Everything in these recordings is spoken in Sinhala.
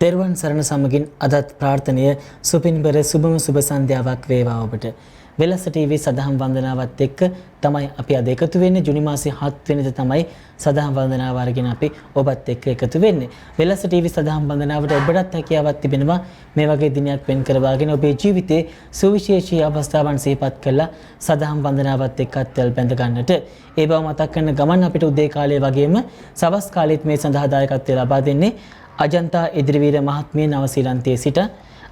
තෙරුවන් සරණ සමගින් අදත් ප්‍රාර්ථනීය සුපින්බර සුබම සුබ සන්ධ්‍යාවක් වේවා ඔබට. වෙලස ටීවී සදහම් වන්දනාවත් එක්ක තමයි අපි අද එකතු වෙන්නේ. ජුනි මාසේ 7 වෙනිදා තමයි සදහම් වන්දනාව අරගෙන අපි ඔබත් එක්ක එකතු වෙන්නේ. වෙලස ටීවී සදහම් වන්දනාවට ඔබටත් හැකියාවක් තිබෙනවා මේ වගේ දිනයක් වෙන් කරවාගෙන ඔබේ ජීවිතේ සුවිශේෂී අවස්ථාවන් සිහිපත් කරලා සදහම් වන්දනාවත් එක්ක අත්වල බැඳ ගන්නට. ඒ බව මතක් කරන ගමන් අපිට උදේ කාලයේ වගේම සවස් කාලෙත් මේ සඳහා දායකත්වය ලබා දෙන්නේ අජන්තා ඉදිරිවීර මහත්මිය නවසීලන්තයේ සිට.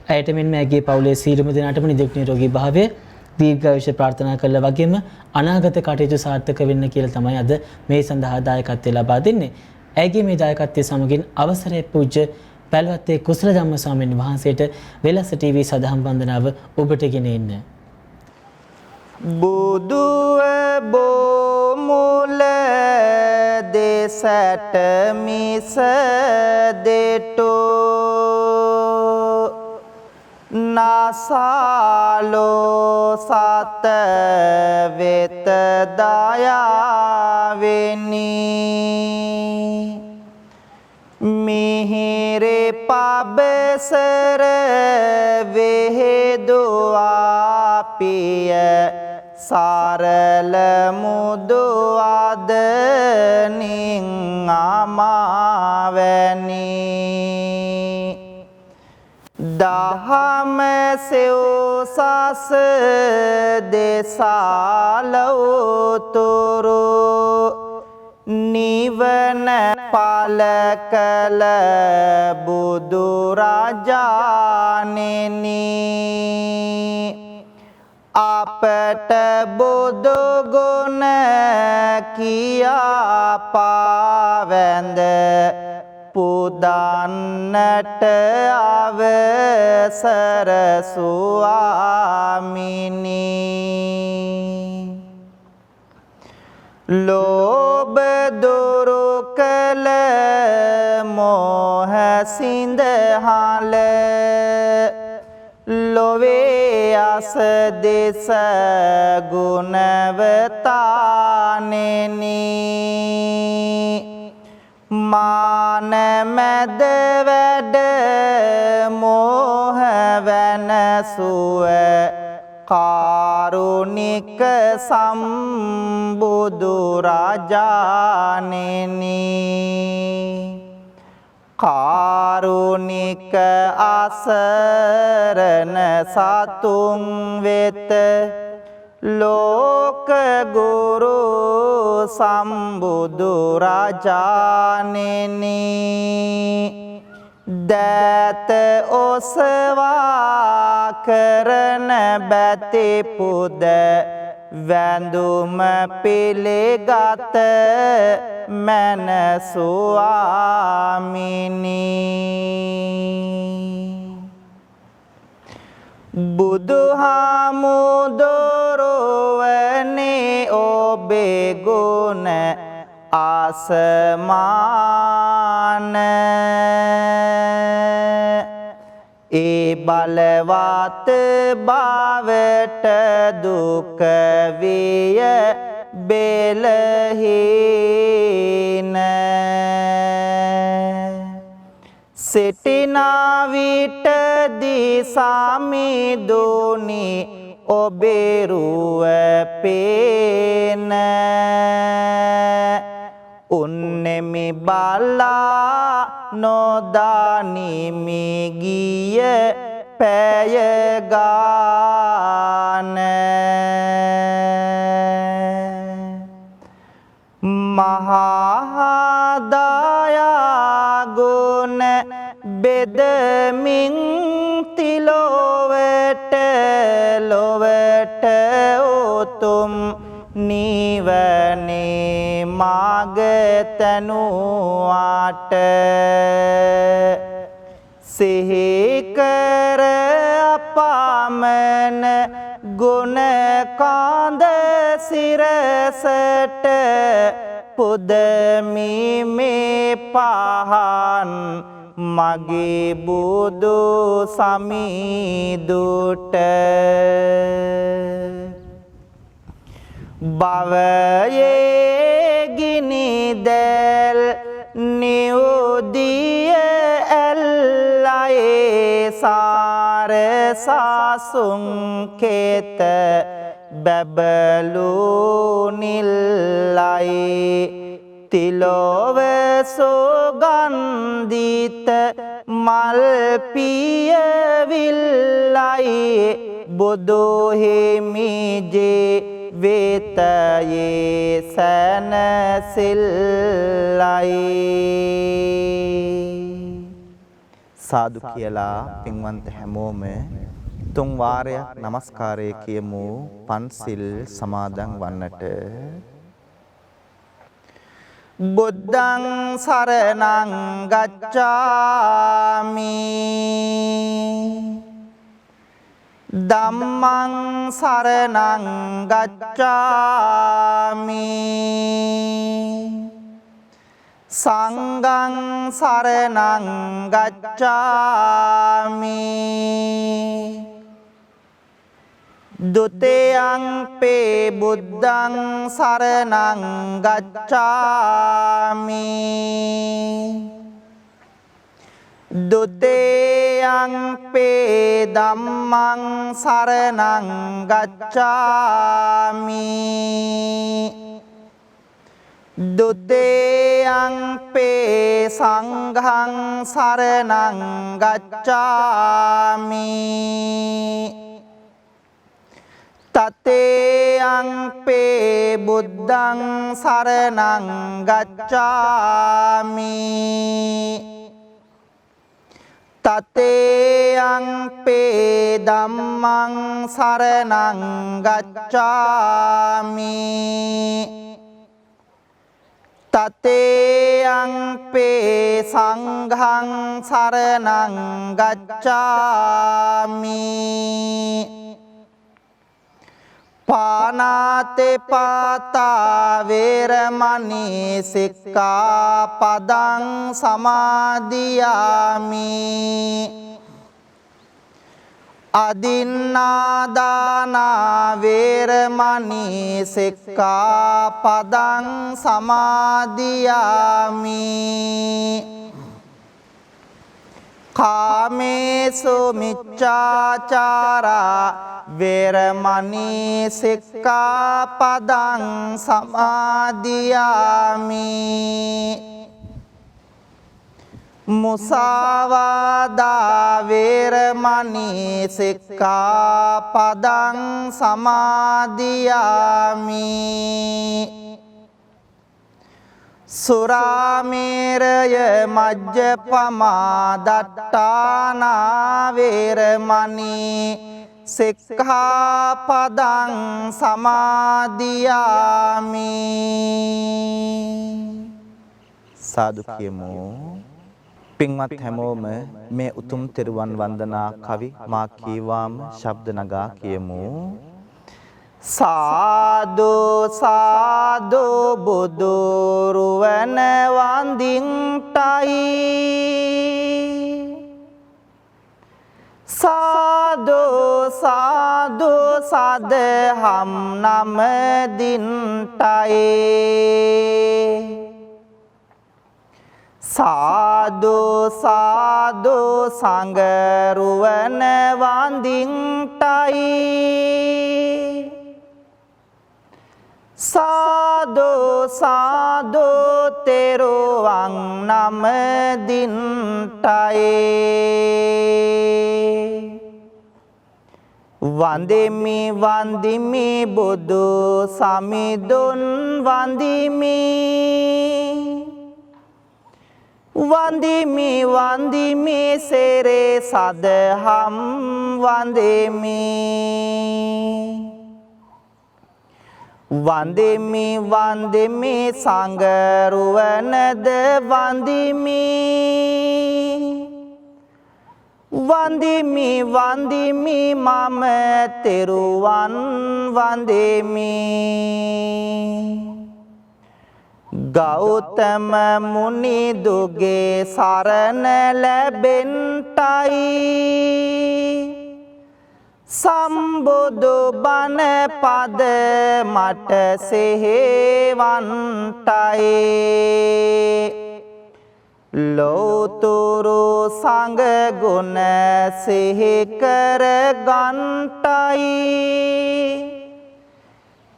ඇයට මෙන්ම ඇගේ පවුලේ සියලුම දෙනාටම නිදුක් නිරෝගී භාවය දීර්ඝායුෂ ප්‍රාර්ථනා කළා වගේම අනාගත කටයුතු සාර්ථක වෙන්න කියලා තමයි අද මේ සඳහා දායකත්වය ලබා දෙන්නේ. ඇගේ මේ දායකත්වයේ සමගින් අවසරයි පූජ්‍ය පැලවත්තේ කුසල ධම්ම ස්වාමීන් වහන්සේට වෙලස ටීවී සදහම් වන්දනාව ඔබට ගෙන එන්න. බුදුව බොමුල දෙසට මිස දෙටෝ නසාලෝ සත වෙත දයාවෙනි මිහිරේ පබසර වෙහෙදුවා පිය සරල මුදු අදනින් අමාවැනි දහම සෙව්සස දෙසාලවතුරු නිවන පල කළ බුදු රජාණෙනි අපට බුදු ගුණ කියා පාවැඳ පුදන්නට අවසර ස්වාමිනි ලෝභ දුරු කළ මෝහ සිඳහල ලොවේ අස දෙස ගුණවතානෙනි මාන මැද වැඩ මෝහ වෙනසුව කාරුණික සම්බුදු රජාණෙනි කාරුණික අසරණ සතුන් වෙත ලෝක ගුරු සම්බුදු රජාණෙනි දත ඔසවා කරන බැති පුද වැඳුම පිළිගත මන ස්වාමිනි බුදුහාමුදුරුවනේ ඔබේ ගුණ ආසමාන ඒ බලවත් භාවයට දුක විය බෙලහීන සිටිනා විටදී සමිඳුනි ඔබේ රුව පේන උන්නෙමි බලා නොදානිමි ගිය පැය ගාන මහා දයා ගුණ බෙදමින් තිලොවට ලොවට උතුම් නිවනේ මාග තනුවාට සිහි කර අපමණ ගුණ කාන්ද සිරසට පුදමි මේ පහන් මගේ බුදු සමිඳුට භවයේ ගිනි දැල් නියුදිය ඇල්ල සාසුන් කේත බැබලු නිල්ලයි තිලොව සුගන්ධිත මල් පියවිල්ලයි බුදු හිමිජේ වේතයේ සැනසෙල්ලයි. සාදු කියලා පින්වන්ත හැමෝම තුන් වාරයක් নমස්කාරය කියමු පන්සිල් සමාදන් වන්නට. බුද්ධං සරණං ගච්ඡාමි ධම්මං සරණං ගච්ඡාමි සංඝං සරණං ගච්ඡාමි ဒုတိယံ පේ බුද්ධං සරණං ගච්ඡාමි ဒုတိယံ පේ ධම්මං සරණං ගච්ඡාමි ဒုတိယံ පේ සංඝං සරණං ගච්ඡාමි තතේයං පේ බුද්ධං සරණං ගච්ඡාමි තතේයං පේ ධම්මං සරණං ගච්ඡාමි තතේයං පේ සංඝං සරණං ගච්ඡාමි පානාතේ පාතා වේරමණී සික්ඛාපදං සමාදියාමි අදින්නාදානා වේරමණී සික්ඛාපදං සමාදියාමි කාමේසු මිච්ඡාචාරා වේරමණී සික්ඛාපදං සමාදියාමි මුසාවාදා වේරමණී සික්ඛාපදං සමාදියාමි සුරාමේරය මජ්ජපමා දට්ඨානා වේරමණී සික්ඛාපදං සමාදියාමි. සාදු කියමු. පින්වත් හැමෝම මේ උතුම් තෙරුවන් වන්දනා කවි මා කීවාම ශබ්ද නගා කියමු. සාදු සාදු බුදු රුවන වඳින්ටයි සාදු සාදු සදහම් නමදින්ටයි සාදු සාදු සංගරුවන වඳින්ටයි සාදු සාදු තෙරුවන් නමදින්ටයි වන්දිමි වන්දිමි බුදු සමිඳුන් වන්දිමි වන්දිමි වන්දිමි සෙරේ සදහම් වන්දිමි වන්දිමි වන්දිමි සංගරුවනද වන්දිමි වන්දිමි වන්දිමි මම තෙරුවන් වන්දිමි ගෞතම මුනි දුගේ සරණ ලැබෙන්ටයි සම්බුදු බණ පද මට සෙහෙවන්ටයි ලෝතුරු සංඝ ගුණ සිහි කර ගන්ටයි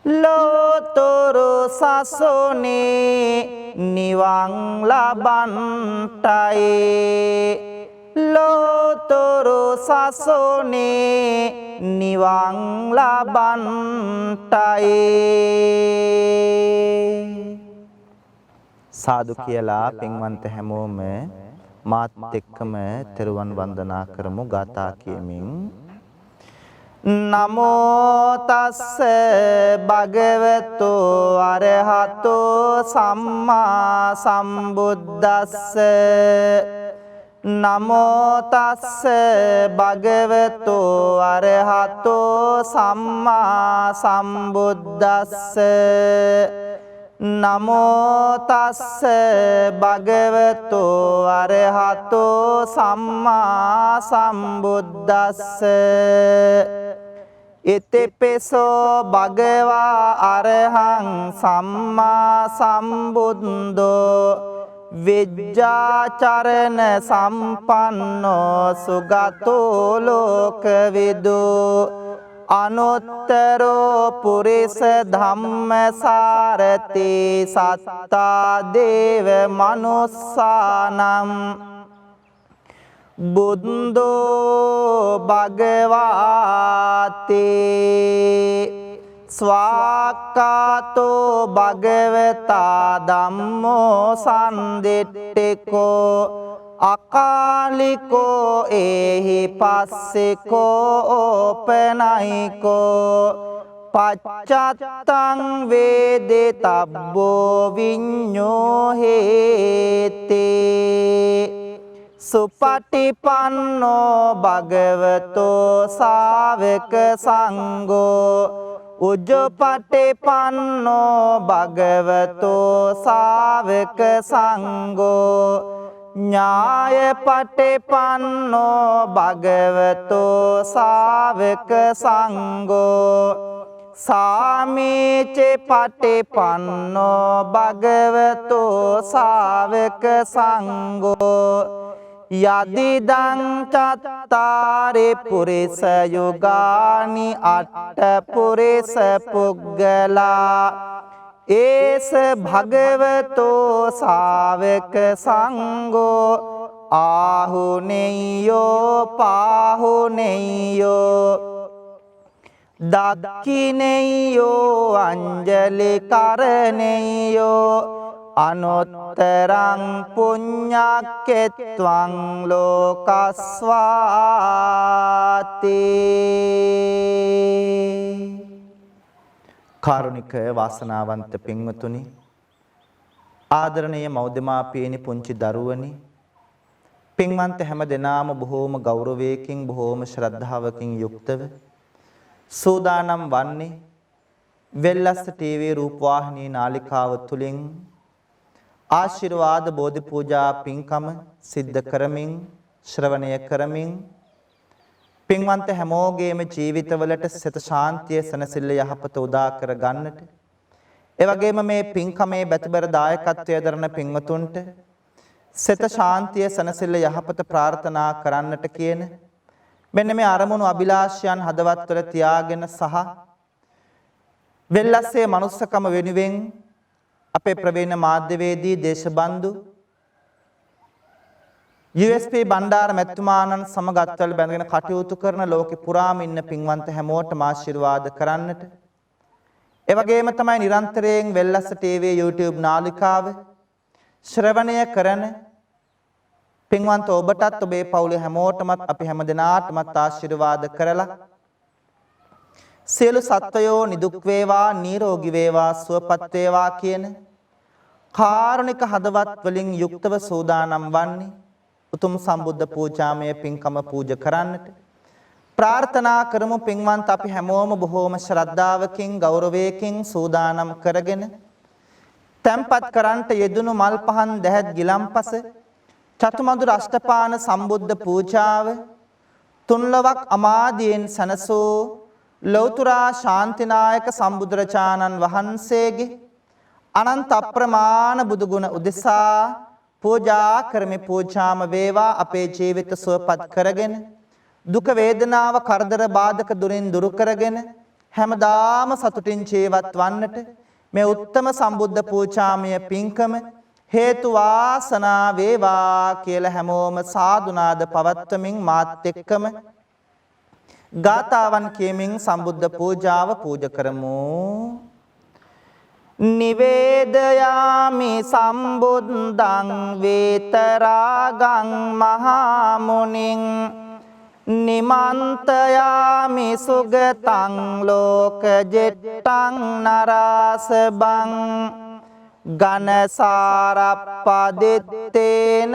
ලෝතුරු සසුනේ නිවන් ලබන්ටයි ලෝතුරු සසුනේ නිවන් ලබන්ටයි සාදු කියලා පින්වන්ත හැමෝම මාත් එක්කම තෙරුවන් වන්දනා කරමු ගාථා කියමින් නමෝ තස්ස භගවතු අරහතෝ සම්මා සම්බුද්දස්ස නමෝ තස්ස භගවතු අරහතෝ සම්මා සම්බුද්දස්ස නමෝ තස්ස භගවතු අරහතෝ සම්මා සම්බුද්දස්ස ඉතිපිසෝ භගවා අරහං සම්මා සම්බුද්දෝ විජ්ජාචරණ සම්පන්නෝ සුගතෝ ලෝකවිදු අනුත්තරෝ පුරිස ධම්මසාරති සත්තා දේව මනුස්සානම් බුද්ධෝ භගවාති ස්වාක්ඛාතෝ භගවතා ධම්මෝ සම්දිට්ඨිකෝ අකාලිකෝ ඒහි පස්සිකෝ ඕපනයිකෝ පච්චත්තං වේදිතබ්බෝ විඤ්ඤෝ හේති සුපටිපන්නෝ භගවතෝ ශාවක සංඝෝ උජ්ජපටිපන්නෝ භගවතෝ ශාවක සංඝෝ ඥායපටිපන්නෝ භගවතෝ ශාවක සංඝෝ සාමීච පටිපන්නෝ භගවතෝ ශාවක සංඝෝ යදිදං චත්තාරි පුරිස යුගානි අට්ඨ පුරිස පුග්ගලා ඒස භගවතෝ ශාවක සංඝෝ ආහුනේයෝ පාහුනේයෝ දක්ඛිනේයෝ අංජලි කරණේයෝ අනුත්තරං පුඤ්ඤක්කෙත්වං ලෝකස්වාති කාරුණික වාසනාවන්ත පින්වතුනි ආදරණීය මව්දෙමාපියනි පුංචි දරුවනි පින්වන්ත හැම දෙනාම බොහෝම ගෞරවයකින් බොහෝම ශ්‍රද්ධාවකින් යුක්තව සූදානම් වන්නේ වෙල්ලස්ස ටීවී රූපවාහිනී නාලිකාව තුලින් ආශිර්වාද බෝධි පූජා පින්කම සිද්ධ කරමින් ශ්‍රවණය කරමින් පින්වන්ත හැමෝගේම ජීවිතවලට සිත ශාන්තිය සනසිල්ල යහපත උදා කර ගන්නට ඒ වගේම මේ පින්කමේ බැතිබර දායකත්වයේ දරන පින්වතුන්ට සිත ශාන්තිය සනසිල්ල යහපත ප්‍රාර්ථනා කරන්නට කියන මෙන්න මේ අරමුණු අභිලාෂයන් හදවත්වල තියාගෙන සහ වෙල්ලස්සේ මනුස්සකම වෙනුවෙන් අපේ ප්‍රවීණ මාධ්‍යවේදී දේශබන්දු USP බණ්ඩාර මැතිතුමාණන් සමග අත්වල බැඳගෙන කටයුතු කරන ලෝකෙ පුරාම ඉන්න පින්වන්ත හැමෝටම ආශිර්වාද කරන්නට ඒ වගේම තමයි නිරන්තරයෙන් වෙල්ලස්ස ටීවී YouTube නාලිකාව ශ්‍රවණය කරන පින්වන්ත ඔබටත් ඔබේ පවුලේ හැමෝටමත් අපි හැමදෙනාටමත් ආශිර්වාද කරලා සියලු සත්වයෝ නිදුක් වේවා නිරෝගී වේවා සුවපත් වේවා කියන කාරුණික හදවත් වලින් යුක්තව සූදානම් වන්නේ උතුම් සම්බුද්ධ පූජාමය පින්කම පූජා කරන්නට ප්‍රාර්ථනා කරමු පින්වන්ත අපි හැමෝම බොහෝම ශ්‍රද්ධාවකින් ගෞරවයකින් සූදානම් කරගෙන තැන්පත් කරන්ට යෙදුණු මල් පහන් දැහැත් ගිලම්පස චතුමදුර අෂ්ටපාන සම්බුද්ධ පූජාව තුන්ලොවක් අමාදියෙන් සනසූ ලෞතුරා ශාන්තිනායක සම්බුදුරජාණන් වහන්සේගේ අනන්ත අප්‍රමාණ බුදුගුණ උදෙසා පූජා කරමි පූජාම වේවා අපේ ජීවිත සුවපත් කරගෙන දුක වේදනාව කරදර බාධක දුරින් දුරු කරගෙන හැමදාම සතුටින් ජීවත් වන්නට මේ උත්තම සම්බුද්ධ පූජාමය පින්කම හේතු වාසනා වේවා කියලා හැමෝම සාදුනාද පවත්වමින් මාත් එක්කම ගාතාවන් කියමින් සම්බුද්ධ පූජාව පූජ කරමු. නිවේදයාමි සම්බුද්ධං වේතරාගං මහා මුනිං නිමන්තයාමි සුගතං ලෝකජෙට්ටං නරාසබං ගනසාරප්පදිත්තේන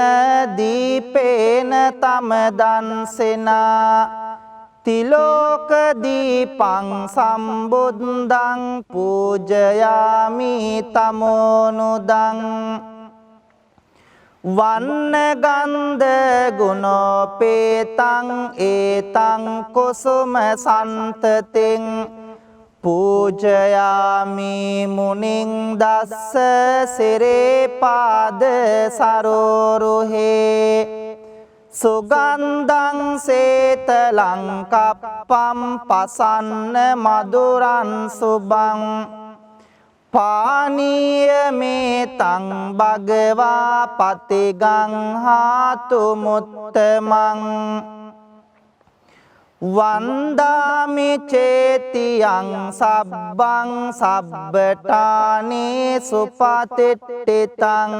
දීපේන තමදන්සෙනා තිලෝක දීපං සම්බුද්ධං පූජයාමි තමෝනුදං වන්න ගන්ධ ගුණෝපේතං ඒතං කුසුම සන්තතින් පූජයාමි මුනිං දස්ස සිරේපාද සරෝරුහේ සුගන්ධං සේතලං කප්පම් පසන්න මధుරං සුබං පානීය මේතං භගවා පතිගං හාතු මුත්තමං වන්දාමි චේතියං සබ්බං සබ්බටානේ සුපතිට්ඨිතං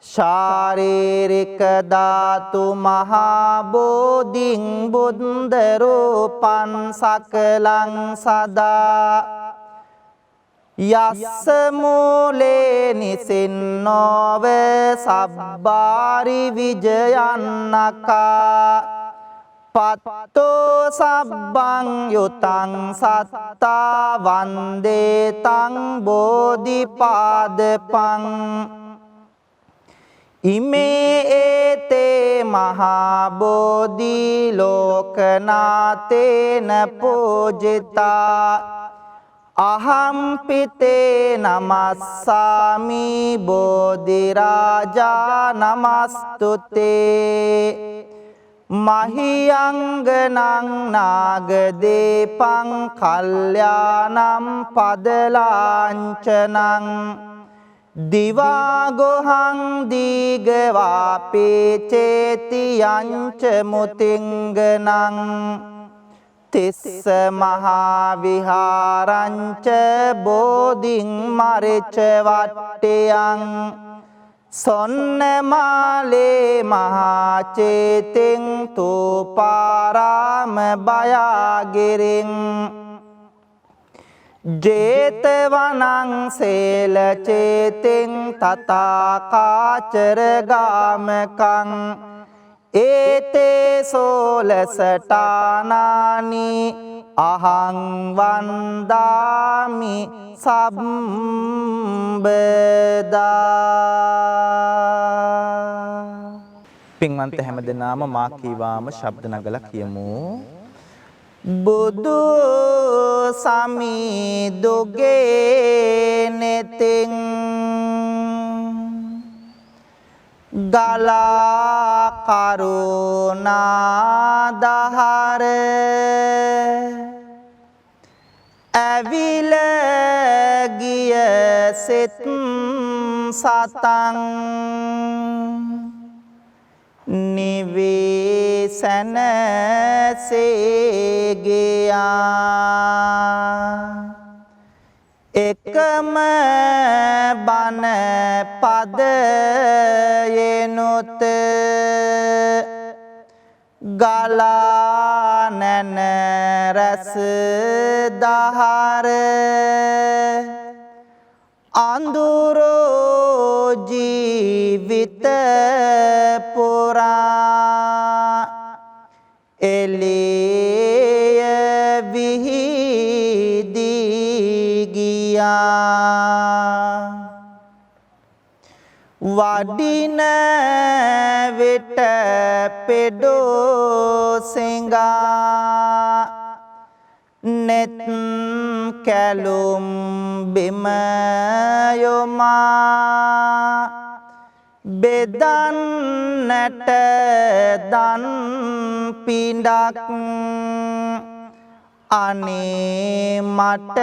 ශාරීරික ධාතු මහා බෝධිං බුද්ධ රූපං සකලං සදා යස්ස මූලේ නිසින්නෝව සබ්බාරි විජයන්නකා පත්තෝ සබ්බං යුතං සත්තා වන්දේතං බෝධිපාදපං ඉමේ ඒතේ මහා බෝධි ලෝකනාතේන පූජිතා අහම්පිතේ නමස්සාමි බෝධි රාජා නමස්තුතේ මහියංගනං නාගදීපං කල්යාණං පදලාංචනං දිවාගොහං දීගවාපේ චේතියංච මුතිංගනං තිස්ස මහා විහාරංච බෝධිං මරිච වට්ටයං සොන්නමාලේ මහා චේතින් තූපාරාම බයාගිරින් ජේතවනං සේල චේතින් තථාකාචර ගාමකං ඒතේ සෝලසටානානි අහං වන්දාමි සම්බදා. පින්වන්ත හැමදෙනාම මා කීවාම ශබ්ද නගලා කියමු. බුදු සමිදුගේ නෙතින් ගලා කරුණා දහර ඇවිල ගිය සිත් සතං නිවේසන සේගයා එකම බණ පදයෙනුත ගලා නැන රස දහර අඳුරෝ ජීවිත පුරා එළිය විහිදී ගියා වඩින විට පෙඩෝ සිඟා net කැලුම් බිම යොමා බෙදන්නට දන් පිඬක් අනේ මට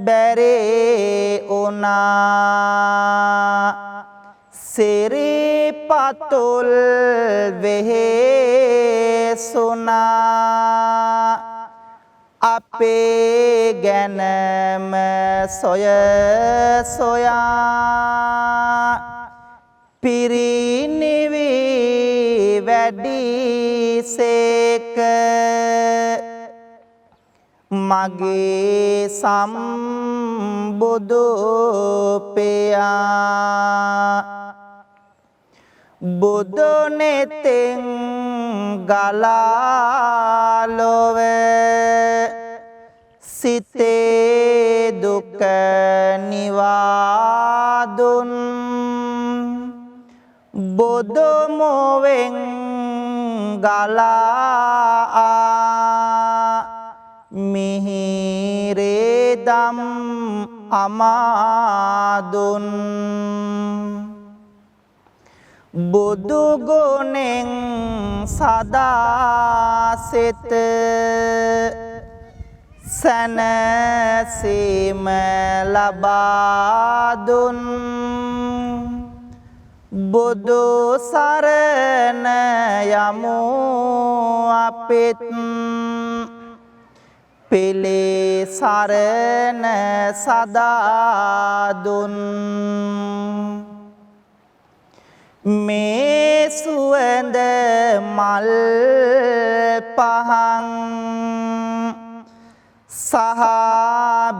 බැරේ උනා සිරිපතුල් වෙහෙසුනා අපේ ගැනම සොය සොයා පිරිනිවි වැඩිසේක මගේ සම්බුදු පියා බුදු නෙතෙන් ගලා ලොව සිතේ දුක නිවාදුන් බුදු මොවෙන් ගලා මිහිරේ දම් අමාදුන් බුදු ගුණෙන් සදා සිත සැනසීම ලබා දුන් බුදු සරණ යමු අපිත් පිළි සරණ සදා දුන් මේ සුවඳ මල් පහන් සහ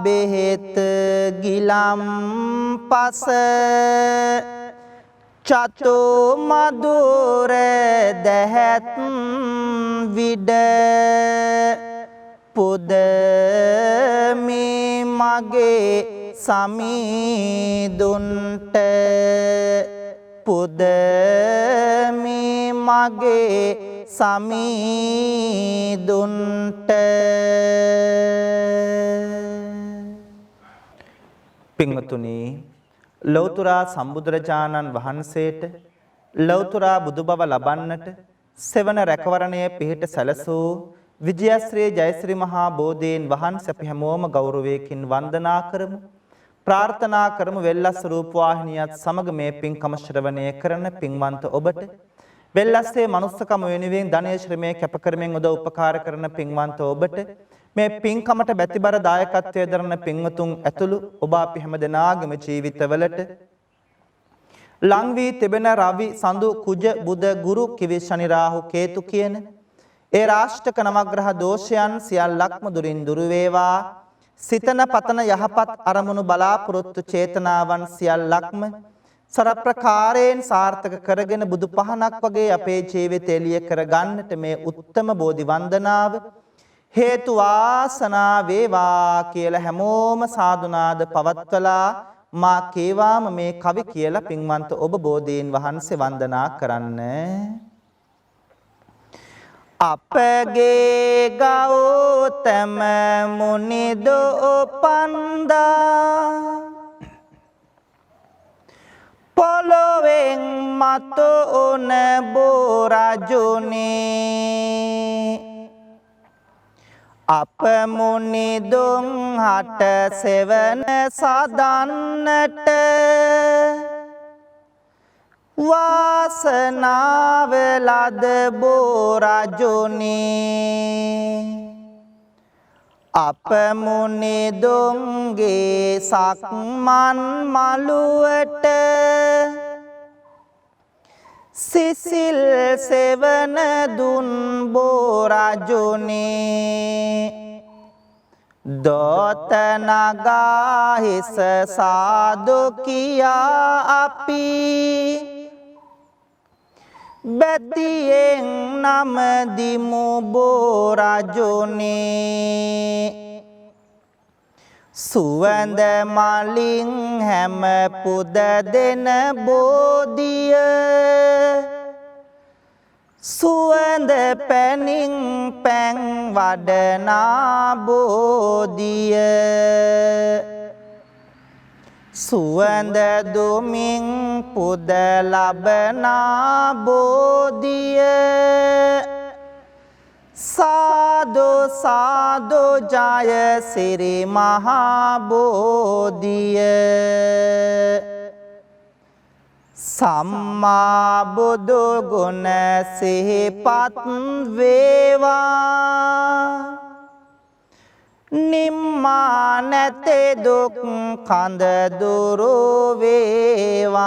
බෙහෙත් ගිලම් පස චතු මధుර දැහැත් විඩ පුදමි මගේ සමීදුන්ට පුදමි මගේ සමීදුන්ට පින්වතුනි ලෞතර සම්බුදුරජාණන් වහන්සේට ලෞතර බුදු බව ලබන්නට සෙවන රැකවරණයේ පිහිට සැලසූ විජයශ්‍රී ජයශ්‍රී මහා බෝධීන් වහන්සේ අපි හැමෝම ගෞරවයෙන් වන්දනා කරමු ප්‍රාර්ථනා කරමු වෙල්ලස් රූපවාහිනියත් සමග මේ පින්කම ශ්‍රවණය කරන පින්වන්ත ඔබට වෙල්ලස්සේ මනුස්සකම වෙනුවෙන් ධනය ශ්‍රමයේ කැප කරමින් උදව් උපකාර කරන පින්වන්ත ඔබට මේ පින්කමට බැතිබර දායකත්වයේ දරන පින්වතුන් ඇතුළු ඔබ අපි හැමදෙනාගේම ජීවිතවලට ලං වී තිබෙන රවි සඳු කුජ බුද ගුරු කිවි ශනි රාහු කේතු කියන ඒ රාෂ්ටක නවග්‍රහ දෝෂයන් සියල්ලක්ම දුරින් දුරු වේවා සිතන පතන යහපත් අරමුණු බලාපොරොත්තු චේතනාවන් සියල්ලක්ම සරප්‍රකාරයෙන් සාර්ථක කරගෙන බුදු පහනක් වගේ අපේ ජීවිතය එළිය කර ගන්නට මේ උත්තම බෝධි වන්දනාව හේතු වාසනා වේවා කියලා හැමෝම සාදුනාද පවත්වලා මා කේවාම මේ කවි කියලා පින්වන්ත ඔබ බෝධීන් වහන්සේ වන්දනා කරන්න. අපගේ ගෞතම මුනිදෝ පන්දා පොළොවෙන් මතු උන බෝරජුනේ අප මුනිදුන් හට සෙවන සදන්නට වාසනාව ලද බෝරජුනේ අප මුනිදුන්ගේ සක්මන් මළුවට සිසිල් සෙවන දුන් බෝරජුනේ දොත නගා හිස සාදු කියා අපි බැතියෙන් නම දිමු බෝරජුනේ සුවඳ මලින් හැම පුද දෙන බෝධිය සුවඳ පැනින් පැන් වඩනා බෝධිය සුවඳ දුමින් පුද ලබනා බෝධිය සාදු සාදු ජය සිරි මහා බෝධිය සම්මා බුදු ගුණ සිහිපත් වේවා නිම්මා නැතේ දුක් කඳ දුරු වේවා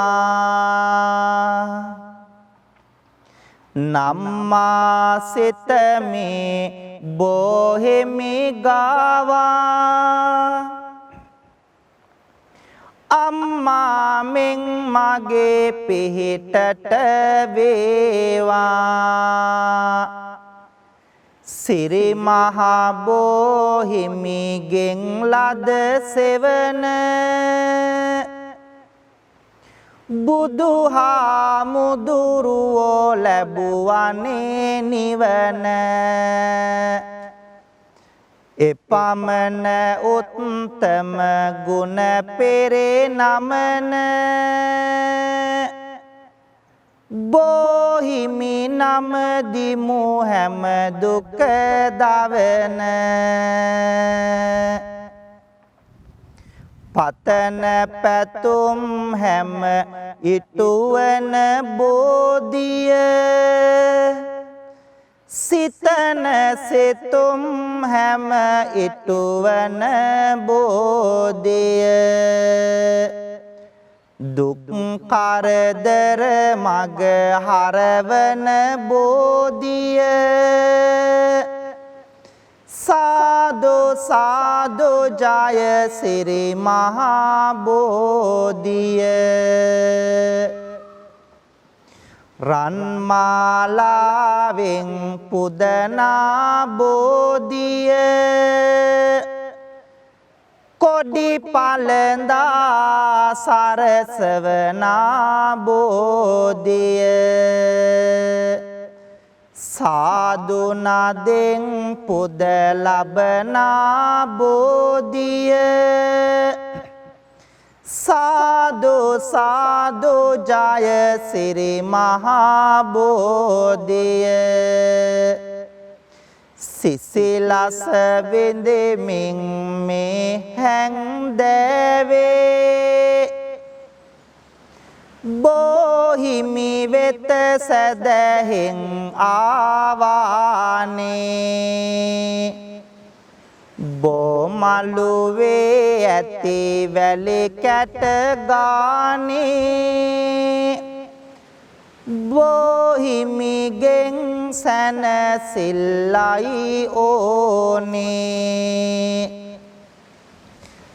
නම්මා සිතමේ බොහෙමි ගාවා අම්මා මෙන් මගේ පිහිටට වේවා සිරි මහා බෝහිමිගෙන් ලද සෙවන බුදුහාමුදුරුවෝ ලැබුවනේ නිවන එපමණ උත්තම ගුණ පෙරේ නමන බෝහිමි නම දිමු හැම දුක දවන පතන පැතුම් හැම ඉටුවන බෝධිය සිතන සිතුම් හැම ඉටුවන බෝධිය දුක් කරදර මග හරවන බෝධිය සාදු සාදු ජය සිරි මහා බෝධිය රන්මාලාවෙන් පුදනා බෝධිය කොඩි පළඳා සරසවනා බෝධිය සාදු නදෙන් පුද ලබනා බෝධිය සාදු සාදු ජය සිරි මහා බෝධිය සිසිලස විඳෙමින් මේ හැන්දෑවේ බෝහිමි වෙත සැදැහෙන් ආවානේ බෝමළුවේ ඇති වැලි කැට ගානේ බෝහිමිගෙන් සැනසිල්ලයි ඕනේ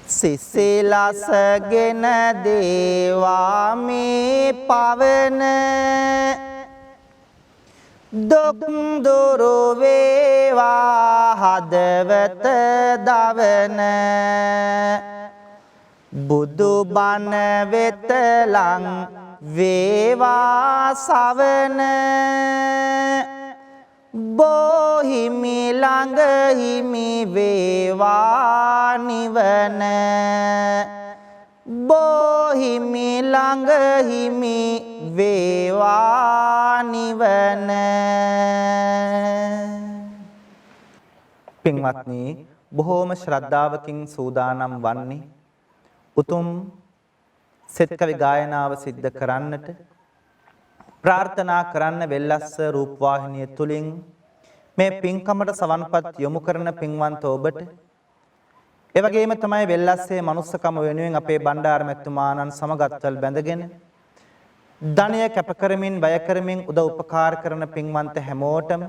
සිසිලසගෙන දේවා මේ පවන දුක් දුරු වේවා හදවත දවන බුදු බණ වෙත ලං වේවා සවන බෝහිමි ළඟ හිමි වේවා නිවන බෝහිමි ළඟ හිමි වේවා නිවන පින්වත්නි බොහෝම ශ්‍රද්ධාවකින් සූදානම් වන්නේ උතුම් සෙත් කවි ගායනාව සිද්ධ කරන්නට ප්‍රාර්ථනා කරන්න වෙල්ලස්ස රූපවාහිනිය තුලින් මේ පින්කමට සවන්පත් යොමු කරන පින්වන්ත ඔබට ඒ වගේම තමයි වෙල්ලස්සේ මනුස්සකම වෙනුවෙන් අපේ බණ්ඩාර මැතිතුමාණන් සමගත්වල් බැඳගෙන ධනය කැප කරමින් වැය කරමින් උදව් උපකාර කරන පින්වන්ත හැමෝටම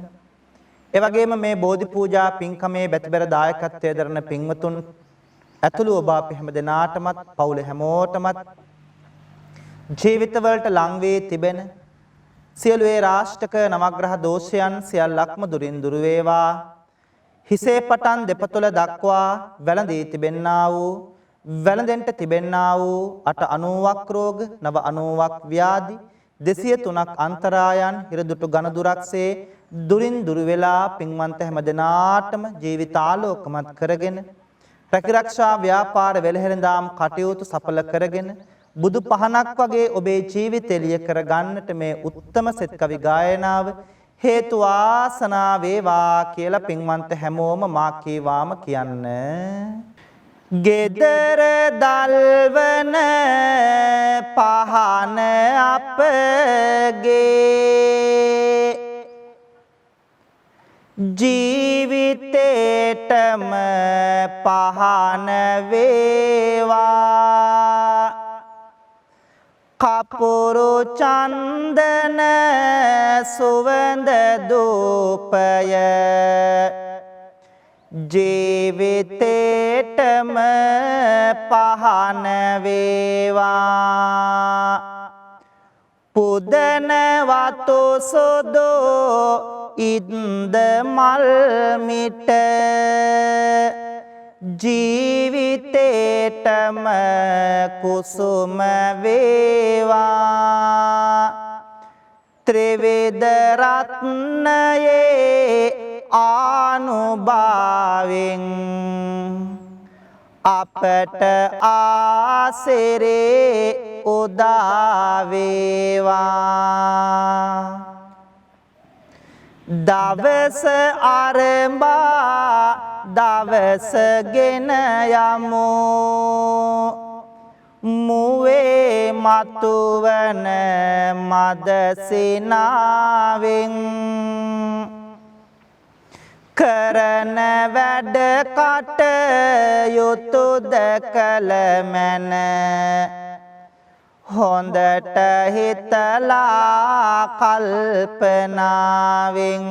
ඒ වගේම මේ බෝධි පූජා පින්කමේ බැතිබර දායකත්වයේ දරන පින්වතුන් ඇතුළු ඔබ අපි හැම දෙනාටමත් පවුලේ හැමෝටමත් ජීවිතවලට ලං වී තිබෙන සියලු ඒ රාෂ්ටක නවග්‍රහ දෝෂයන් සියල්ලක්ම දුරින් දුර වේවා හිසේ පටන් දෙපතුල දක්වා වැළඳී තිබෙන්නා වූ වැළඳෙන්ට තිබෙන්නා වූ 890ක් රෝග 990ක් ව්‍යාධි 203ක් අන්තරායන් හිරදුටු ඝනදුරක්සේ දුරින් දුර වෙලා පින්වන්ත හැම දෙනාටම ජීවිතාලෝකමත් කරගෙන රැකිරක්ෂා ව්‍යාපාර වෙළහෙළඳාම් කටයුතු සඵල කරගෙන බුදු පහනක් වගේ ඔබේ ජීවිතය එළිය කර ගන්නට මේ උත්තම සෙත් කවි ගායනාව හේතු වාසනා වේවා කියලා පින්වන්ත හැමෝම මා කීවාම කියන්න. ගෙදර දල්වන පහන අපගේ ජීවිතේටම පහන වේවා කපුරු චන්දන සුවඳ දූපය ජීවිතේටම පහන වේවා පුදන වතු සොදෝ ඉන්ද මල් මිට ජීවිතේටම කුසුම වේවා ත්‍රිවිධ රත්නයේ ආනුභාවෙන් අපට ආසිරේ උදා වේවා දවස ආරම්භා දවස ගෙන යමු මුවේ මතුවන මදසිනාවෙන් කරන වැඩ කටයුතු දැකල මැන හොඳට හිතලා කල්පනාවෙන්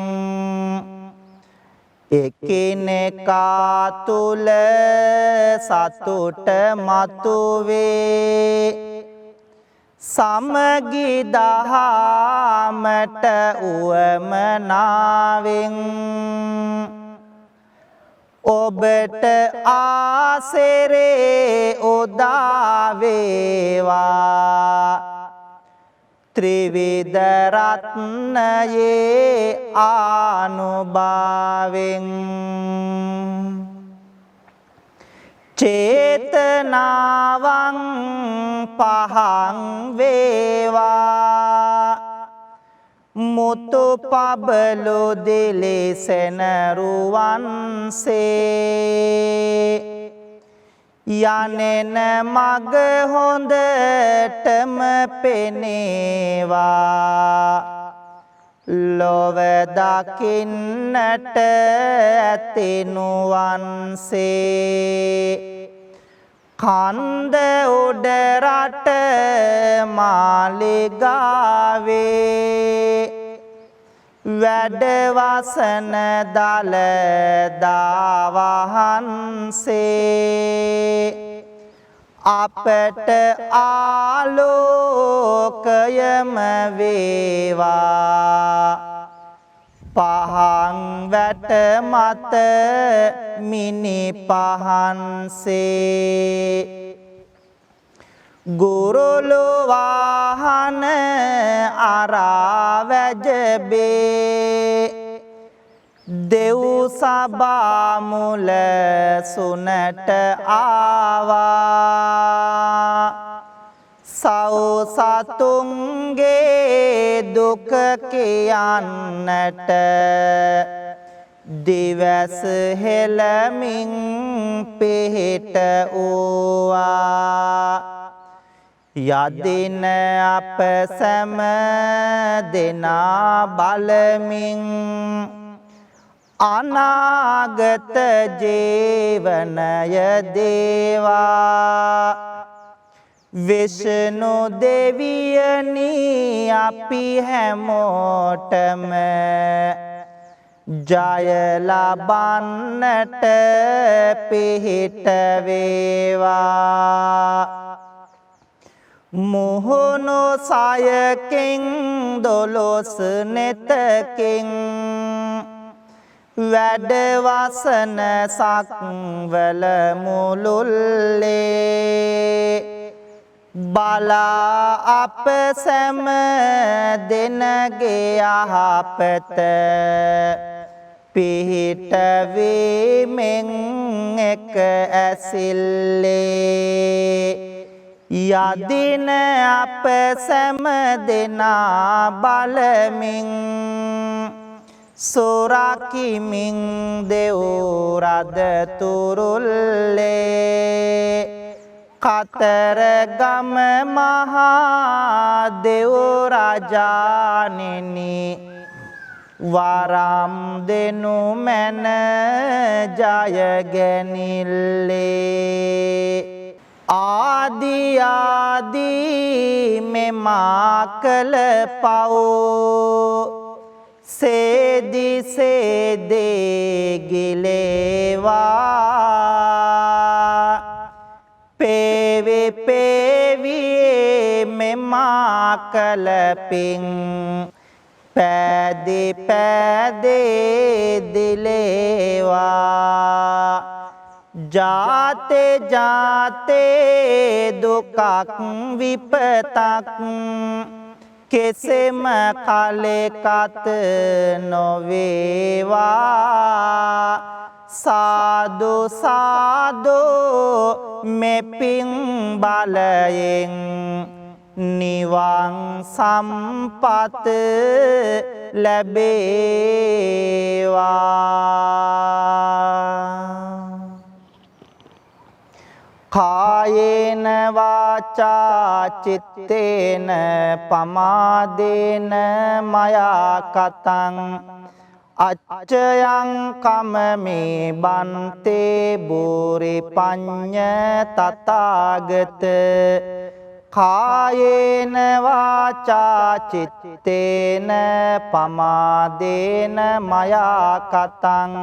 එකිනෙකා තුල සතුට මතුවේ සමගි දහමට උවමනාවෙන් ඔබට ආසිරේ උදා වේවා ත්‍රිවිධ රත්නයේ ආනුභාවෙන් චේතනාවං පහං වේවා මුතු පබලු දිලිසෙන රුවන්සේ යනෙන මග හොඳටම පෙනේවා ලොව දකින්නට ඇතිනුවන්සේ කන්ද උඩ රට මාලිගාවේ වැඩවසන දළදා වහන්සේ අපට ආලෝකයම වේවා පහන් වැට මත මිනි පහන්සේ ගුරුලු වාහන අරා වැජබේ දෙව් සභා මුල සුනට ආවා සව් සතුන්ගේ දුක කියන්නට දිවස් හෙළමින් පිහිට වූවා යදින අප සැම දෙනා බලමින් අනාගත ජීවනය දේවා විෂ්ණු දෙවියනි අපි හැමෝටම ජය ලබන්නට පිහිට වේවා මුහුණු සයකින් දොළොස් නෙතකින් වැඩවසන සක්වල මුළුල්ලේ බලා අප සැම දෙනගේ යහපත පිහිට වීමෙන් එක ඇසිල්ලේ යදින අප සැම දෙනා බලමින් සොරකිමින් දෙව් රද තුරුල්ලේ කතරගම මහා දෙව් රජාණෙනි වරම් දෙනු මැන ජයගැනිල්ලේ ආදී මෙමා කළ පව් සේදි සේදේ ගිලේවා පේවි පේවියේ මෙමා කළ පිං පැදි පැදේ දිලේවා ජාතේ ජාතේ දුකක් විපතක් කෙසෙම කලෙකත නොවේවා සාදු සාදු මෙපින් බලයෙන් නිවන් සම්පත ලැබේවා කායේන වාචා චිත්තේන පමාදේන මයා කතං අච්චයං කමමේ බන්තේ බෝරි පඤ්ඤ තථාගත කායේන වාචා චිත්තේන පමාදේන මයා කතං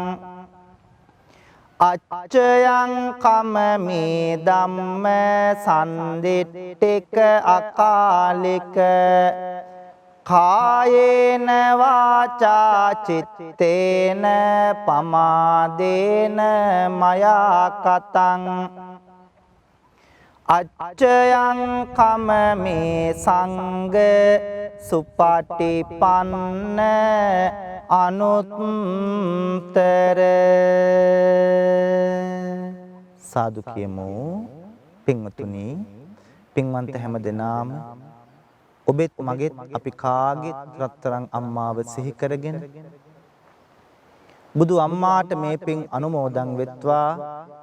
අච්චයං කමමේ ධම්ම සන්දිට්ඨික අකාලික කායේන වාචා චිත්තේන පමාදේන මයා කතං අච්චයං කමමේ සංඝ සුපටිපන්න අනුත්තර සාදු කියමු පින්වතුනි පින්වන්ත හැම දෙනාම ඔබෙත් මගෙත් අපි කාගෙත් රත්තරන් අම්මාව සිහි කරගෙන බුදු අම්මාට මේ පින් අනුමෝදන් වෙත්වා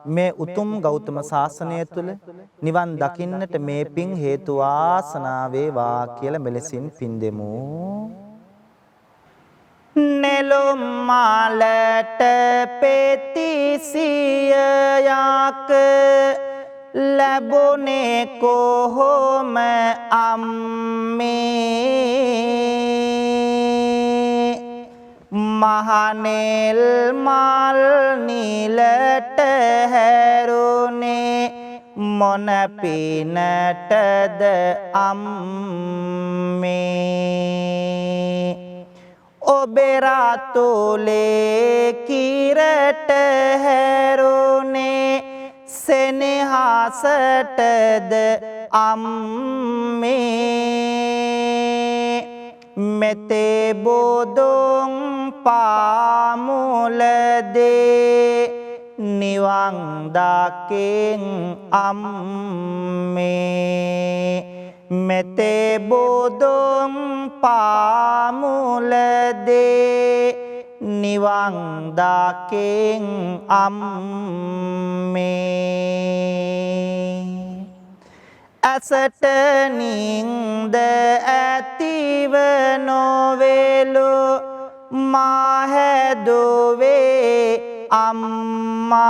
මේ උතුම් ගෞතම සාසනය තුල නිවන් දකින්නට මේ පින් හේතු වාසනා වේවා කියලා මෙලෙසින් පින් දෙමු නෙළුම් මාලට පෙතිසියක් ලැබුණේ කොහොම අම්මේ මහනෙල් මල් නිලට හැරුණේ මොන පිනටද අම්මේ ඔබේ රාතුලේ කිරට හැරුණේ සෙනෙහසටද අම්මේ මෙතේ බොදුන් පාමුලදේ නිවන් දකින් අම්මේ මෙතේ බොදුන් පාමුලදේ නිවන් දකින් අම්මේ ඇසට නින්ද ඇතිව නොවේලු මා හැදුවේ අම්මා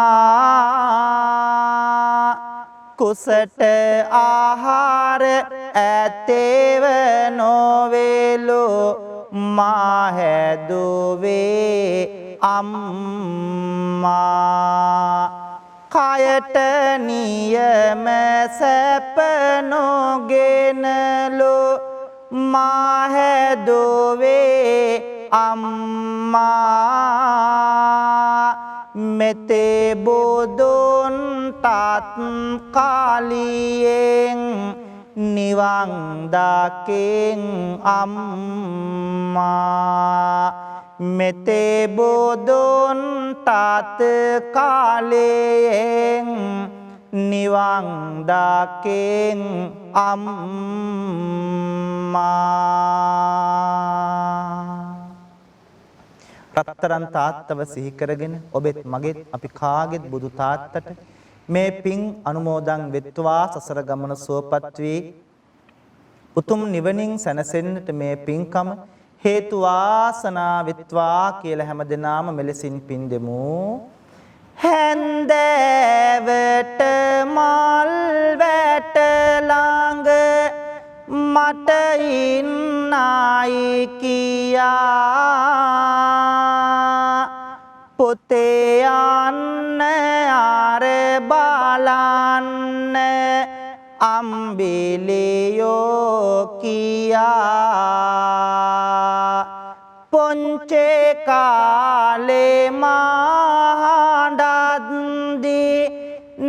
කුසට ආහාර ඇතේව නොවේලු මා හැදුවේ අම්මා කයට නියම සැප නොගෙනලු මා හැදුවේ අම්මා මෙතේ බුදුන් තාත් කාලියෙන් නිවන් දකින් අම්මා මෙතේ බෝධොන් තාත කාලයෙන් නිවන් දාකෙන් අම්මා රත්තරන් තාත්තව සිහි කරගෙන ඔබෙත් මගෙත් අපි කාගෙත් බුදු තාත්තට මේ පින් අනුමෝදන් වෙත්වා සසර ගමන සුවපත් වී උතුම් නිවනින් සැනසෙන්නට මේ පින්කම හේතු වාසනා වෙත්වා කියලා හැමදෙනාම මෙලෙසින් පින් දෙමු. හැන්දෑවට මල් වැට ළඟ මට ඉන්නයි කියා පොතේ යන්න ආර බලන්න අම්බිලියෝ කියා පොන්චේ කාලේ මහඬද්දි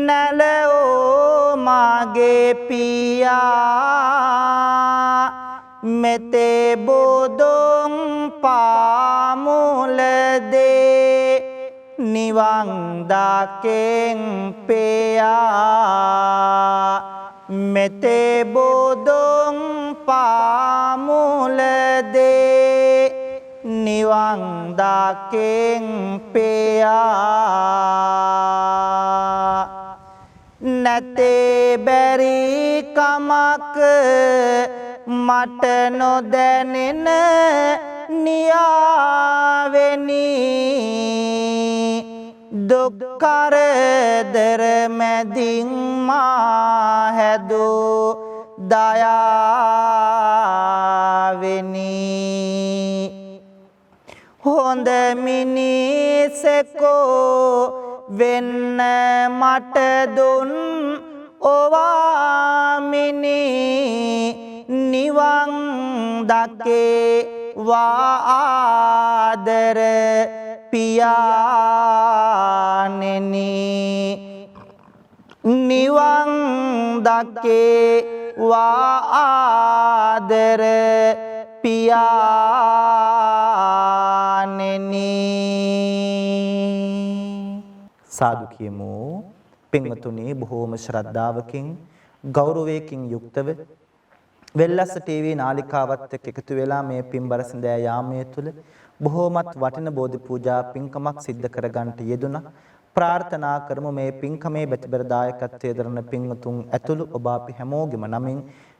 නැලෝ මගේ පියා මෙතේ බෝධොන් පාමුල දේ නිවන් දාකෙන් පෙයා මෙතේ බෝධොන් පාමුල දේ නිවන් දාකෙන් පෙයා නැතේ බැරි කමක් මට නොදැනෙන නියාවෙනි දුක් කරදර මැදින් මා හැදූ දයාවෙනි හොඳ මිනිසෙකෝ වෙන්න මට දුන් ඔවාමිනි නිවන් දකේ වාදර පියාණෙනි නිවන් දකේ වාදර පියාණෙනි සාදු කියමු. පින්වතුනි බොහෝම ශ්‍රද්ධාවකින් ගෞරවයකින් යුක්තව වෙල්ලස්ස ටීවී නාලිකාවත් එක්ක එකතු වෙලා මේ පින්බර සඳෑ යාමයේ තුල බොහෝමත් වටින බෝධි පූජා පින්කමක් සිද්ධ කරගන්නට යෙදුණා. ප්‍රාර්ථනා කරමු මේ පින්කමේ බැතිබර දායකත්වයේ දරන පින්වතුන් ඇතුළු ඔබ අපි හැමෝගෙම නමින්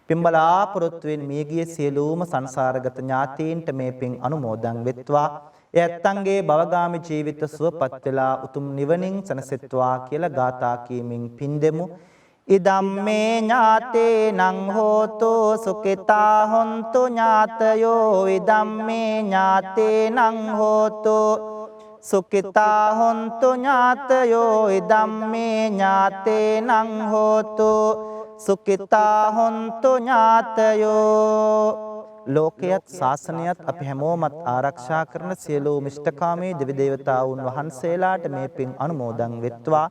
පින්බලාපොරොත්තු වෙන මියගිය සියලුම සංසාරගත ඥාතීන්ට මේ පින් අනුමෝදන් වෙත්වා. එයත්න්ගේ භවගාමී ජීවිත සුවපත් වෙලා උතුම් නිවනින් සැනසෙත්වා කියලා ගාථා කීමින් පින් දෙමු. ඉදම්මේ ඥාතේනං හෝතු සුඛිතා හොන්තු ඥාතයෝ ඉදම්මේ ඥාතේනං හෝතු සුඛිතා හොන්තු ඥාතයෝ ඉදම්මේ ඥාතේනං හෝතු සුඛිතා හොන්තු ඥාතයෝ ලෝකයත් ශාසනයත් අපි හැමෝමත් ආරක්ෂා කරන සියලු මිෂ්ඨකාමී දෙවි දේවතාවුන් වහන්සේලාට මේ පින් අනුමෝදන් වෙත්වා.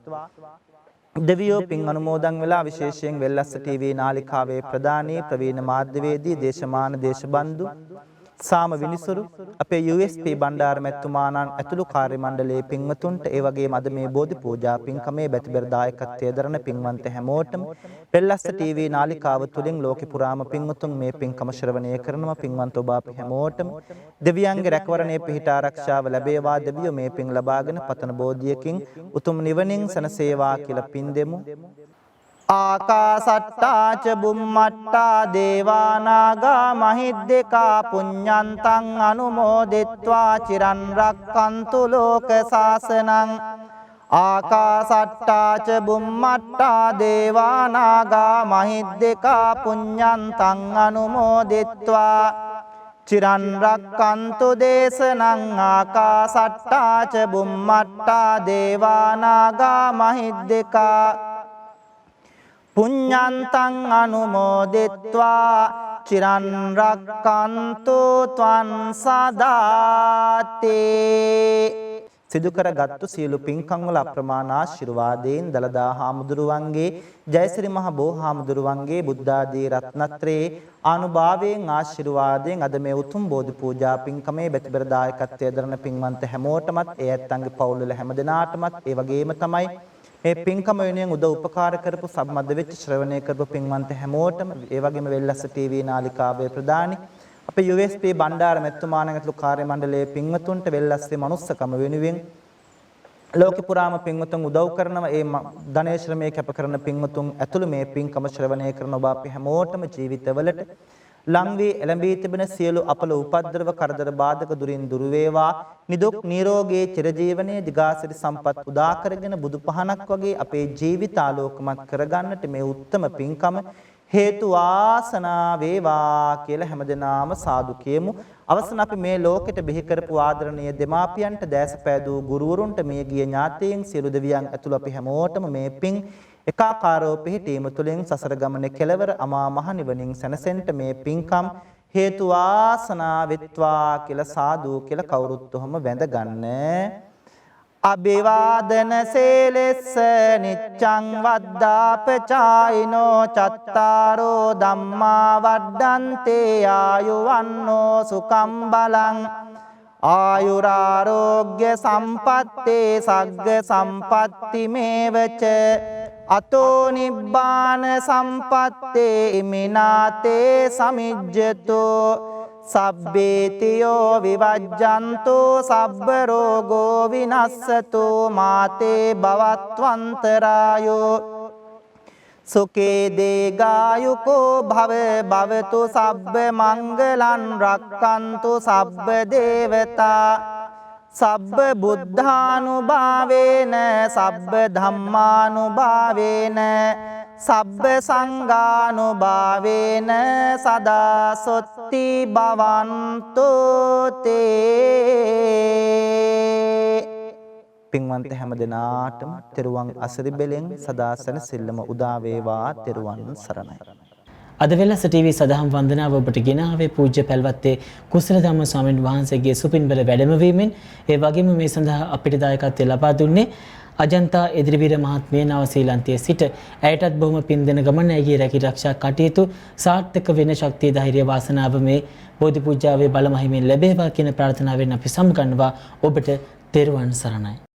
දෙවියෝ පින් අනුමෝදන් වෙලා විශේෂයෙන් වෙල්ලස්ස ටීවී නාලිකාවේ ප්‍රධානී ප්‍රවීණ මාධ්‍යවේදී දේශමාන දේශබන්දු සාම විනිසුරු අපේ USP බණ්ඩාර මැතිතුමාණන් ඇතුළු කාර්ය මණ්ඩලයේ පින්වතුන්ට ඒ වගේම අද මේ බෝධි පූජා පින්කමේ බැතිබර දායකත්වයේ දරන පින්වන්ත හැමෝටම වෙල්ලස්ස ටීවී නාලිකාව තුලින් ලෝකේ පුරාම පින්වතුන් මේ පින්කම ශ්‍රවණය කරනවා. පින්වන්ත ඔබ අපි හැමෝටම දෙවියන්ගේ රැකවරණය පිහිට ආරක්ෂාව ලැබේවා. දෙවියෝ මේ පින් ලබාගෙන පතන බෝධියකින් උතුම් නිවනින් සැනසේවා කියලා පින් දෙමු. ආකාසට්ටා ච බුම්මට්ටා දේවානාගා මහිද්దికා පුඤ්ඤන්තං අනුමෝදිත්වා චිරන් රක්칸තු ලෝක සාසනං ආකාසට්ටා ච බුම්මට්ටා දේවානාගා මහිද්దికා පුඤ්ඤන්තං අනුමෝදිත්වා චිරන් රක්칸තු දේශනං ආකාසට්ටා ච බුම්මට්ටා දේවානාගා මහිද්దికා පුඤ්ඤන්තං අනුමෝදිත්වා චිරන් රක්칸තු ත්වං සදාති සිදු කරගත්තු සියලු පින්කම් වල අප්‍රමාණ ආශිර්වාදයෙන් දලදා හාමුදුරුවන්ගේ ජයසිරි මහ බෝ හාමුදුරුවන්ගේ බුද්ධ ආදී රත්නත්‍රයේ ආනුභාවයෙන් ආශිර්වාදයෙන් අද මේ උතුම් බෝධි පූජා පින්කමේ බෙතබර දායකත්වයේ දරන පින්වන්ත හැමෝටමත් ඒ ඇත්තන්ගේ පවුල් වල හැම දෙනාටමත් ඒ වගේම තමයි මේ පින්කම වෙනුවෙන් උදව් උපකාර කරපු සම්බන්ධ වෙච්ච ශ්‍රවණය කරපු පින්වන්ත හැමෝටම ඒ වගේම වෙල්ලස්ස ටීවී නාලිකාවේ ප්‍රදානි අපේ USP බණ්ඩාර මෙතුමාණන් ඇතුළු කාර්ය මණ්ඩලයේ පින්වතුන්ට වෙල්ලස්සේ මනුස්සකම වෙනුවෙන් ලෝක පුරාම පින්වතුන් උදව් කරනවා ඒ ධනේ ශ්‍රමයේ කැප කරන පින්වතුන් ඇතුළු මේ පින්කම ශ්‍රවණය කරන ඔබ අපි හැමෝටම ජීවිතවලට ලං වී එළඹී තිබෙන සියලු අපල උපද්‍රව කරදර බාධක දුරින් දුර වේවා නිදුක් නිරෝගී චිරජීවනයේ දිගාසිරි සම්පත් උදා කරගෙන බුදු පහනක් වගේ අපේ ජීවිත ආලෝකමත් කරගන්නට මේ උත්තම පින්කම හේතු වාසනා වේවා කියලා හැමදෙනාම සාදු කියමු. අවසන් අපි මේ ලෝකෙට බිහි කරපු ආදරණීය දෙමාපියන්ට දැසපෑදූ ගුරුවරුන්ට මේ ගිය ඥාතීන් සියලු දෙවියන් ඇතුළු අපි හැමෝටම මේ පින් එකාකාරව පිහිටීම තුළින් සසර ගමනේ කෙලවර අමා මහ නිවනින් සැනසෙන්න මේ පින්කම් හේතු වාසනා වෙත්වා කියලා සාදු කියලා කවුරුත් ඔහම වැඳ ගන්න. අභිවාදන සේලෙස්ස නිච්ඡං වද්දාපචායිනෝ චත්තාරෝ ධම්මා වඩ්ඩන්තේ ආයුවන්නෝ සුකම් බලං ආයුරාරෝග්‍ය සම්පත්තේ සග්ග සම්පatti මේවච අතෝ නිබ්බාන සම්පත්තේ ඉමිනාතේ සමිජ්ජතෝ සබ්බේතියෝ විවජ්ජන්තෝ සබ්බ රෝගෝ විනස්සතෝ මාතේ භවත්වන්තරායෝ සුකේ දේගායුකෝ භව භවතු සබ්බ මංගලං රක්칸තු සබ්බ දේවතා සබ්බ බුද්ධානුභාවේන සබ්බ ධම්මානුභාවේන සබ්බ සංඝානුභාවේන සදා සොත්ති භවන්තෝ තේ. පින්වන්ත හැම දිනාටම තෙරුවන් අසරි බෙලෙන් සදා සැනසෙල්ලම උදා වේවා. තෙරුවන් සරණයි. අද වෙලස ටීවී සදහම් වන්දනාව ඔබට ගෙනාවේ පූජ්‍ය පැල්වත්තේ කුසල ධම්ම ස්වාමීන් වහන්සේගේ සුපින්බර වැඩමවීමෙන් ඒ වගේම මේ සඳහා අපිට දායකත්වය ලබා දුන්නේ අජන්තා එදිරිවීර මහත්මිය නව ශ්‍රීලන්තයේ සිට ඇයටත් බොහොම පින් දෙන ගමන ඇගේ රැකී ආරක්ෂා කටයුතු සාර්ථක වෙන ශක්තිය ධෛර්ය වාසනාව මේ බෝධි පූජාවේ බල මහිමින් ලැබේවා කියන ප්‍රාර්ථනාවෙන් අපි සමුගන්නවා. ඔබට තෙරුවන් සරණයි.